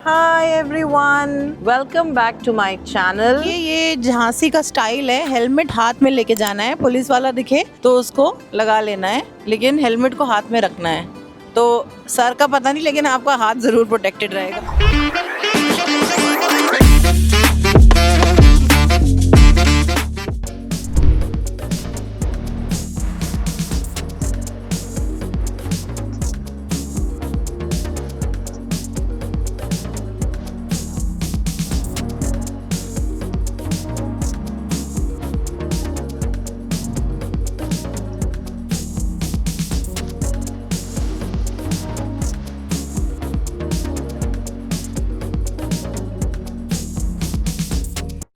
Hi everyone, welcome back to my channel. ये झांसी का style है, हेलमेट हाथ में लेके जाना है। पुलिस वाला दिखे तो उसको लगा लेना है, लेकिन हेलमेट को हाथ में रखना है। तो सर का पता नहीं, लेकिन आपका हाथ जरूर प्रोटेक्टेड रहेगा।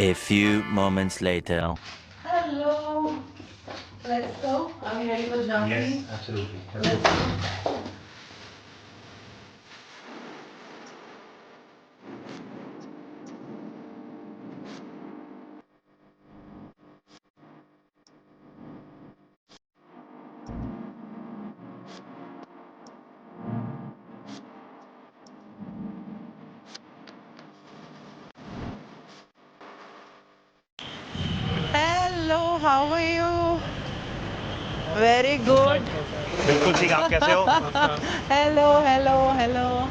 A few moments later. Hello, let's go. Are we ready for jumping? Yes, absolutely. Let's go. Hello, how are you? Very good. बिल्कुल ठीक। आप कैसे हो? Hello, hello, hello.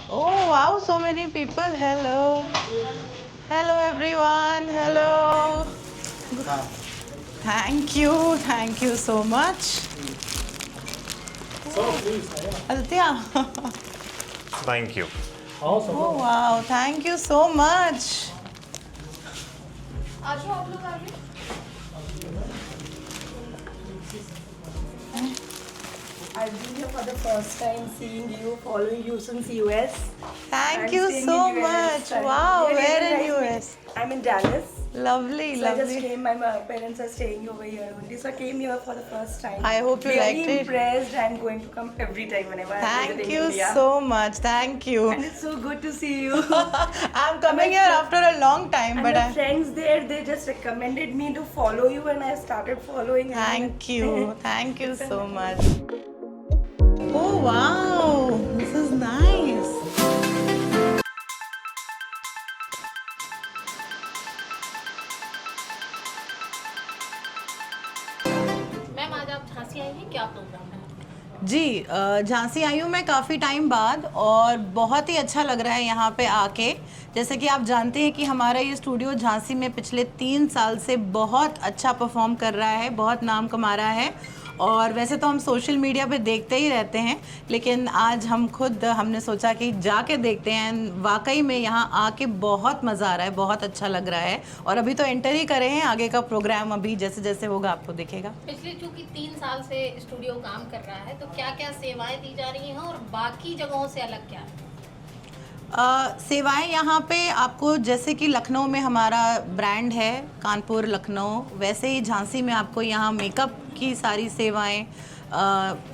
Oh wow, so many people. Hello. Hello everyone. Hello. Thank you so much. Aditya. Thank you. Oh wow, thank you so much. I've been here for the first time, seeing you, following you since US. Thank I'm you staying so in US. much. Wow, Yeah, where really in nice US? I'm in Dallas. Lovely, So I just lovely. came, my parents are staying over here only. So I came here for the first time. I hope you really liked it. impressed and going to come every time whenever I'm Thank visiting you India. so much. Thank you. And it's so good to see you. I'm coming here after a long time, And but my friends there, they just recommended me to follow you and I started following. thank you. Thank you so much. Oh wow, this is nice. Ma'am आज आप झांसी आई हैं, क्या programme है? जी, झांसी आई हूँ मैं काफ़ी time बाद और बहुत ही अच्छा लग रहा है यहाँ पे आके। जैसे कि आप जानते हैं कि हमारा ये स्टूडियो झांसी में पिछले 3 साल से बहुत अच्छा परफॉर्म कर रहा है, बहुत नाम कमा रहा है। और वैसे तो हम सोशल मीडिया पे देखते ही रहते हैं, लेकिन आज हमने सोचा कि जाके देखते हैं। वाकई में यहाँ आके बहुत मज़ा आ रहा है, बहुत अच्छा लग रहा है। और अभी तो एंटर ही करे हैं, आगे का प्रोग्राम अभी जैसे जैसे होगा आपको दिखेगा। पिछले चूंकि 3 साल से स्टूडियो काम कर रहा है, तो क्या क्या सेवाएं दी जा रही हैं और बाकी जगहों से अलग क्या है? सेवाएं यहाँ पे आपको, जैसे कि लखनऊ में हमारा ब्रांड है कानपुर लखनऊ, वैसे ही झांसी में आपको यहाँ मेकअप की सारी सेवाएं,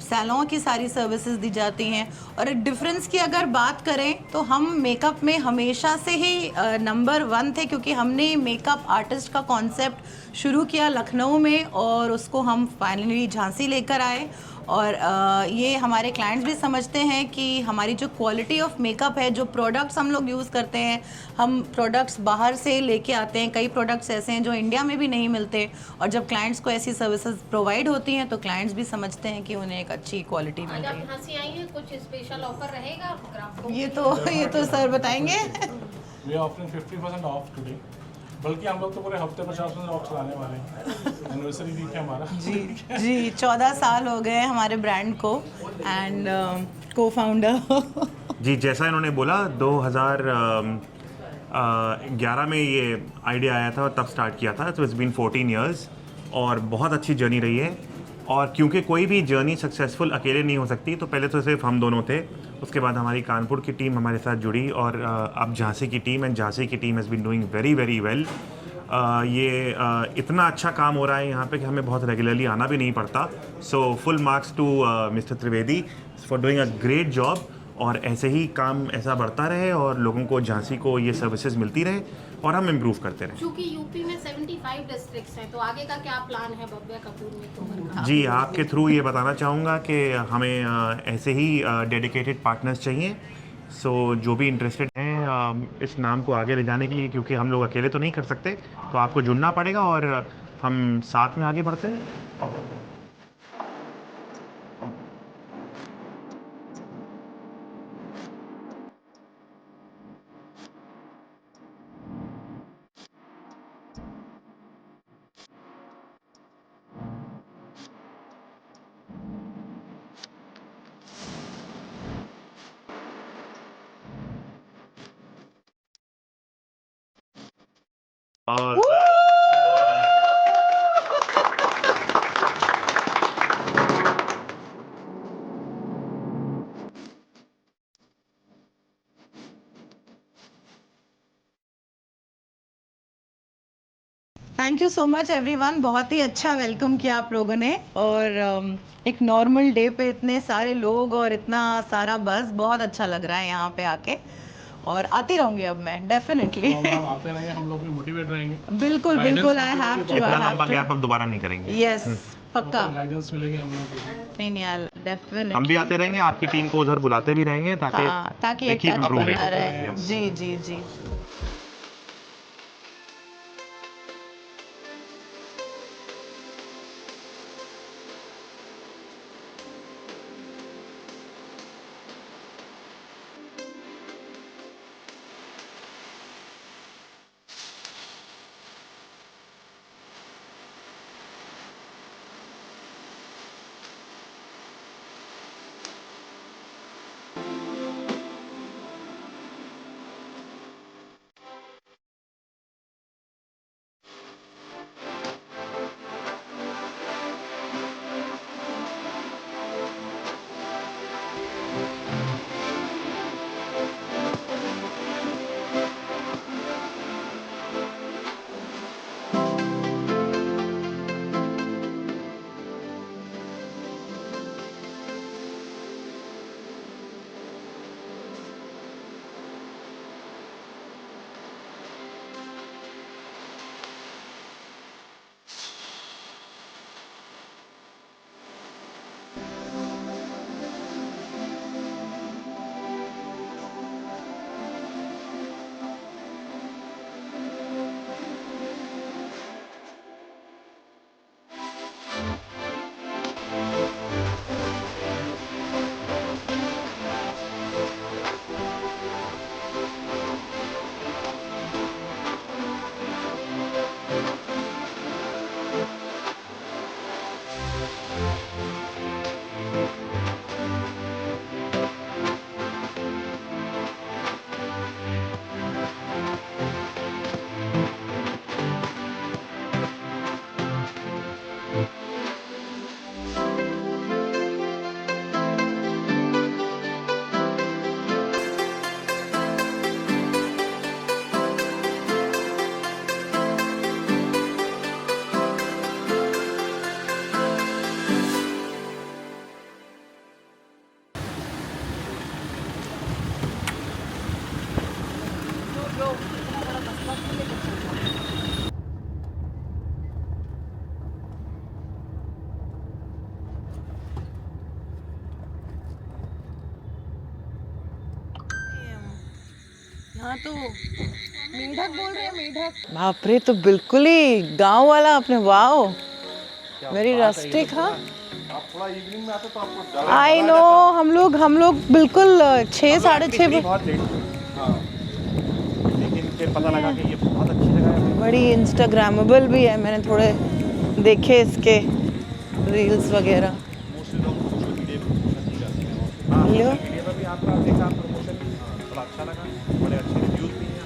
सैलून की सारी सर्विसेज दी जाती हैं। और डिफरेंस की अगर बात करें तो हम मेकअप में हमेशा से ही नंबर 1 थे, क्योंकि हमने मेकअप आर्टिस्ट का कॉन्सेप्ट शुरू किया लखनऊ में और उसको हम फाइनली झांसी लेकर आए। और ये हमारे क्लाइंट्स भी समझते हैं कि हमारी जो क्वालिटी ऑफ मेकअप है, जो प्रोडक्ट्स हम लोग यूज़ करते हैं, हम प्रोडक्ट्स बाहर से लेके आते हैं। कई प्रोडक्ट्स ऐसे हैं जो इंडिया में भी नहीं मिलते, और जब क्लाइंट्स को ऐसी सर्विसेज प्रोवाइड होती हैं तो क्लाइंट्स भी समझते हैं कि उन्हें एक अच्छी क्वालिटी मिल आज रही आप झांसी आई हैं, कुछ स्पेशल ऑफर रहेगा आपको? है। ये तो सर बताएंगे। We are offering 50% off today. बल्कि हम लोग तो पूरे हफ्ते 50% ऑफ चलाने वाले हैं। एनिवर्सरी वीक है हमारा। जी 14 साल हो गए हमारे ब्रांड को एंड को फाउंडर। जी, जैसा इन्होंने बोला 2011 में ये आइडिया आया था और तब स्टार्ट किया था। तो इट्स बीन 14 इयर्स और बहुत अच्छी जर्नी रही है। और क्योंकि कोई भी जर्नी सक्सेसफुल अकेले नहीं हो सकती, तो पहले तो सिर्फ हम दोनों थे, उसके बाद हमारी कानपुर की टीम हमारे साथ जुड़ी और अब झांसी की टीम, एंड झांसी की team has been doing very very well. इतना अच्छा काम हो रहा है यहाँ पे कि हमें बहुत रेगुलरली आना भी नहीं पड़ता। So full marks to mister Trivedi for doing a great job. और ऐसे ही काम ऐसा बढ़ता रहे और लोगों को झांसी को ये सर्विसेज मिलती रहे। और हम इम्प्रूव करते रहें। क्योंकि यूपी में 75 डिस्ट्रिक्ट्स हैं, तो आगे का क्या प्लान है भव्या कपूर में कमर का? जी, आपके थ्रू ये बताना चाहूँगा कि हमें ऐसे ही डेडिकेटेड पार्टनर्स चाहिए। सो जो भी इंटरेस्टेड हैं इस नाम को आगे ले जाने के लिए, क्योंकि हम लोग अकेले तो नहीं कर सकते, तो आपको जुड़ना पड़ेगा और हम साथ में आगे बढ़ते हैं। और thank you so much everyone, बहुत ही अच्छा वेलकम किया आप लोगों ने। और एक नॉर्मल डे पे इतने सारे लोग और इतना सारा बस, बहुत अच्छा लग रहा है यहाँ पे आके, और आती रहूँगी अब मैं डेफिनेटली। तो हम आते रहेंगे, हम लोग भी मोटिवेट रहेंगे। बिल्कुल बिल्कुल, आई हैव टू, इतना आई लंबा हैव गैप अब दोबारा नहीं करेंगे। टू, यस पक्का। गाइडेंस मिलेगी हम लोग को। नहीं नहीं, हम डेफिनेटली। भी आते रहेंगे, आपकी टीम को उधर बुलाते भी रहेंगे ताकि हाँ, ताकि एक keep टच improving। बना रहे। जी जी जी। हाँ तो मेढक बोल रहे हैं, मेढक। बाप रे, तो बिल्कुल ही गांव वाला अपने, वाओ वेरी रस्टिक। हाँ आप थोड़ा इवनिंग में आते तो आपको आई नो, हम लोग बिल्कुल 6 साढ़े 6 बजे। बहुत लेट हाँ, लेकिन फिर पता लगा कि ये बहुत अच्छी जगह है। बड़ी इंस्टाग्रामेबल भी है, मैंने थोड़े देखे इसके रील्स वगैरह। मोस्टली लोग सोशल मीडिया पे प्रमोशन नहीं करते हैं। हाँ, लो। सोशल मीडिया पर भी आपका देखा प्रमोशन भी बड़ा अच्छा लगा, बड़े अच्छे रिव्यूज भी हैं।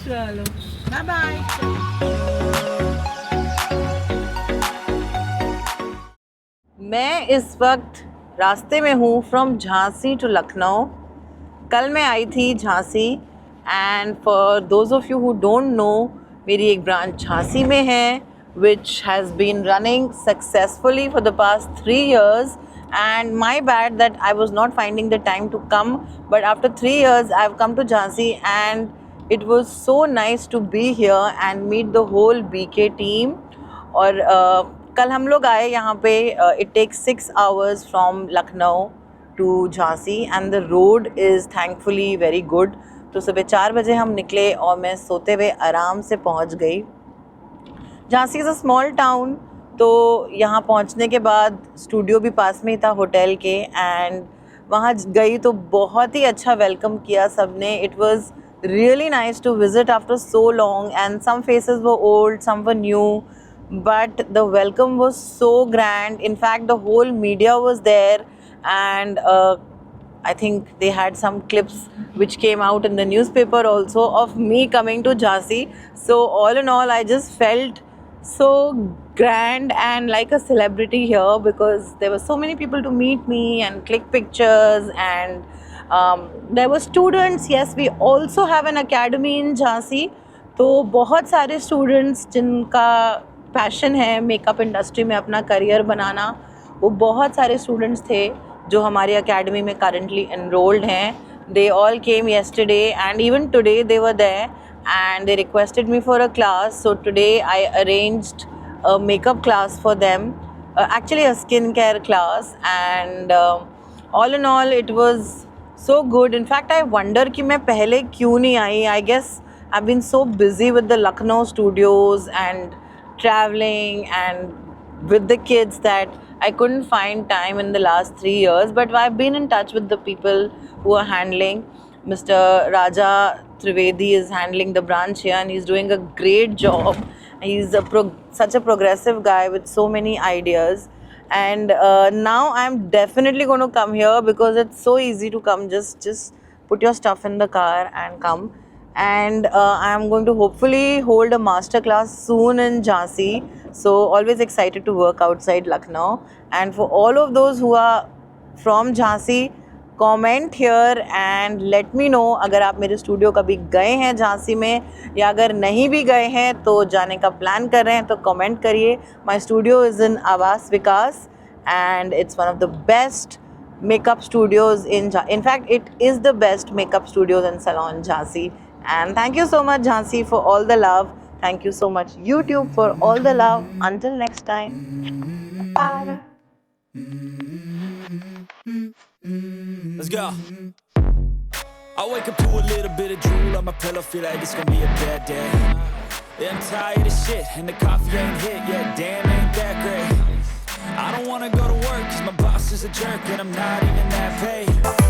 चलो बाय बाय। मैं इस वक्त रास्ते में हूँ फ्रॉम झांसी टू लखनऊ। कल मैं आई थी Jhansi and for those of you who don't know, मेरी एक ब्रांच झांसी में है which has been running successfully for the past 3 years, and my bad that I was not finding the time to come, but after 3 years I've come to Jhansi and it was so nice to be here and meet the whole BK team. और कल हम लोग आए यहाँ पे, it takes 6 hours from Lucknow to Jhansi and the road is thankfully very good. तो सुबह 4 बजे हम निकले और मैं सोते हुए आराम से पहुँच गई। Jhansi is a small town, तो यहाँ पहुँचने के बाद स्टूडियो भी पास में ही था होटल के, एंड वहाँ गई तो बहुत ही अच्छा वेलकम किया सबने। It was really nice to visit after so long and some faces were old, some were new, but the welcome was so grand. In fact, the whole media was there, and I think they had some clips which came out in the newspaper also of me coming to Jhansi. So all in all, I just felt so grand and like a celebrity here because there were so many people to meet me and click pictures, and there were students. Yes, we also have an academy in Jhansi. तो बहुत सारे students जिनका passion है makeup industry में अपना career बनाना, वो बहुत सारे स्टूडेंट्स थे जो हमारी एकेडमी में करंटली एनरोल्ड हैं. They all came yesterday and even today they were there and they requested me for a class. So today I arranged a makeup class for them, actually a skincare class, and all in all it was so good. In fact, I wonder कि मैं पहले क्यों नहीं आई. I guess I've been so busy with the Lucknow studios and traveling and with the kids that I couldn't find time in the last 3 years. But I've been in touch with the people who are handling. Mr. Raja Trivedi is handling the branch here and he's doing a great job. He's such a progressive guy with so many ideas, and now I'm definitely going to come here because it's so easy to come. Just put your stuff in the car and come. And I'm going to hopefully hold a masterclass soon in Jhansi. So always excited to work outside Lucknow. And for all of those who are from Jhansi, comment here and let me know अगर आप मेरे studio कभी गए हैं झांसी में, या अगर नहीं भी गए हैं तो जाने का प्लान कर रहे हैं तो कमेंट करिए. My studio is in Awas Vikas and it's one of the best makeup studios in fact it is the best makeup studios and salon Jhansi. And thank you so much Jhansi for all the love. Thank you so much YouTube for all the love. Until next time, bye. Let's go. I wake up to a little bit of drool on my pillow, feel like it's gonna be a bad day. Yeah, I'm tired of shit and the coffee ain't hit yet, damn ain't that great. I don't wanna go to work cause my boss is a jerk and I'm not even that paid.